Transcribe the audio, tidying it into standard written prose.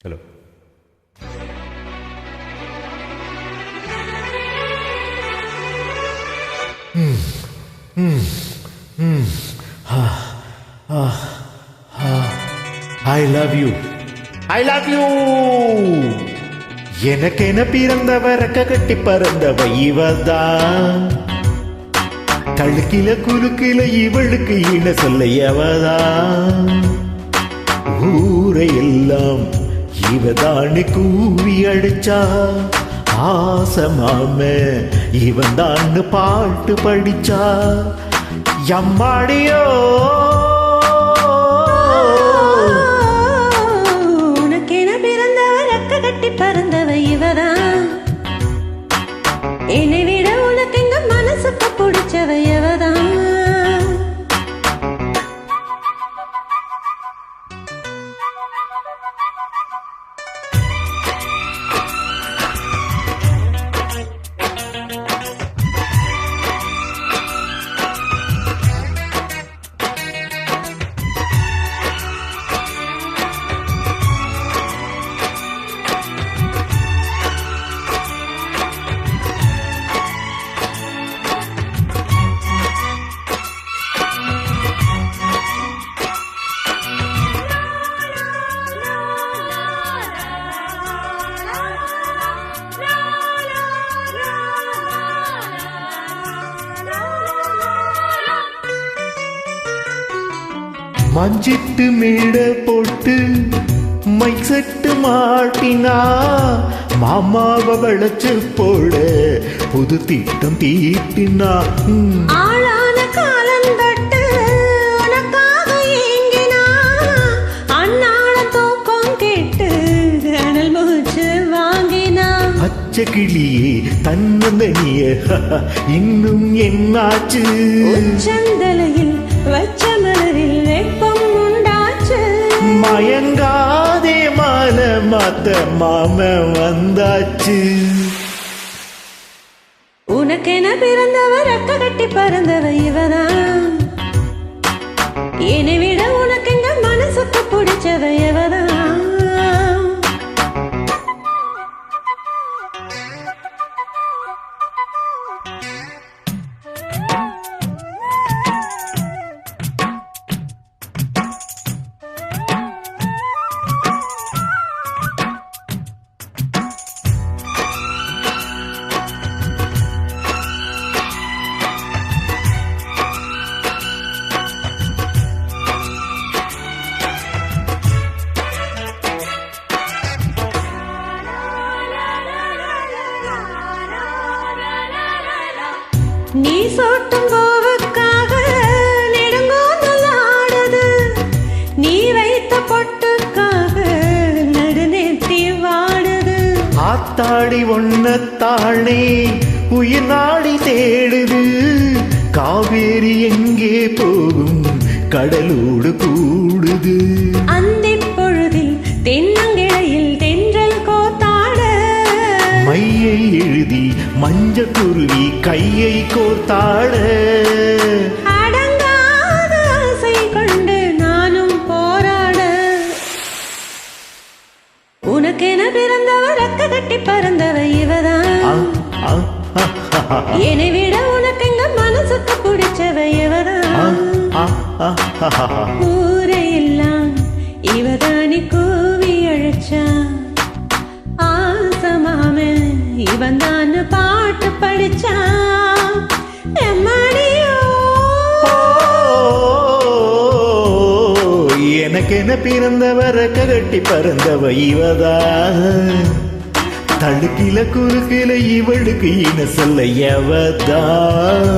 Hello. I love you, I love you. எனக்கென பிறந்தவ ரெக்க கட்டி பறந்தவ இவதான். கழுக்கில குலுக்கில இவளுக்கு இன சொல்ல எவதான். ஊரை எல்லாம் இவதானு கூவி அடிச்சா. ஆசமாம இவன் தான் பாட்டு படிச்சா. எம்மாடியோ உனக்கென பிறந்தவ ரெக்க கட்டி பறந்தவ இவதான். என்னை விட உனக்கு எங்க மனசுக்கு பிடிச்சவ இவதான். மஞ்சிட்டு மேட போட்டு மைக் செட்டு மாட்டினா. மாமாவை வளைச்சு போட புது திட்டம் தீட்டினா. ஆளான காலம் தட்டு உனக்காக ஏங்கினா. அண்ணாட தூக்கம் கேட்டு அனல் மூச்சு வாங்கினா. பச்சை கிளியே தன்னந்தனிய இன்னும் என்னாச்சு. உச்சந்தலையில் வச்ச மலரில் வெப்பம் உண்டாச்சு. மயங்காதே மாலை மாத்த மாம வந்தாச்சு. உனக்கென பிறந்தவ ரெக்க கட்டி பறந்தவ இவதான். என்னை விட உனக்கு எங்க மனசுக்கு பிடிச்சவ இவதான். நீ சோட்டும் பூவுக்காக நெடுங்கோந்தல் ஆடுது. நீ வைத்த பொட்டுக்காக நடுநெத்தி வாடுது. ஆத்தாடி ஒன்னத்தானே உயிர் நாடி தேடுது. காவேரி எங்கே போகும் கடலோடு கூடுது. அந்திப் பொழுதில் தென்னங்கிளையில் தென்றல் கோத்தாட. மையை எழுதி மஞ்ச குருவி கையை கோர்த்தாட. அடங்காத ஆசை கொண்டு நானும் போராட. உனக்கென பிறந்தவ ரெக்க கட்டி பறந்தவ இவதான். என்னை விட உனக்கு எங்க மனசுக்கு பிடிச்சவ இவதான். ஊரையெல்லாம் இவதானி கூவி அழைச்சா. ஆசமாம இவன் தான் பாட்டு படிச்சா. எம்மாடியோ எனக்கென பிறந்தவ ரெக்க கட்டி பறந்தவ இவதான். தடுக்கில குறுக்கில இவளுக்கு இன சொல்ல எவதான்.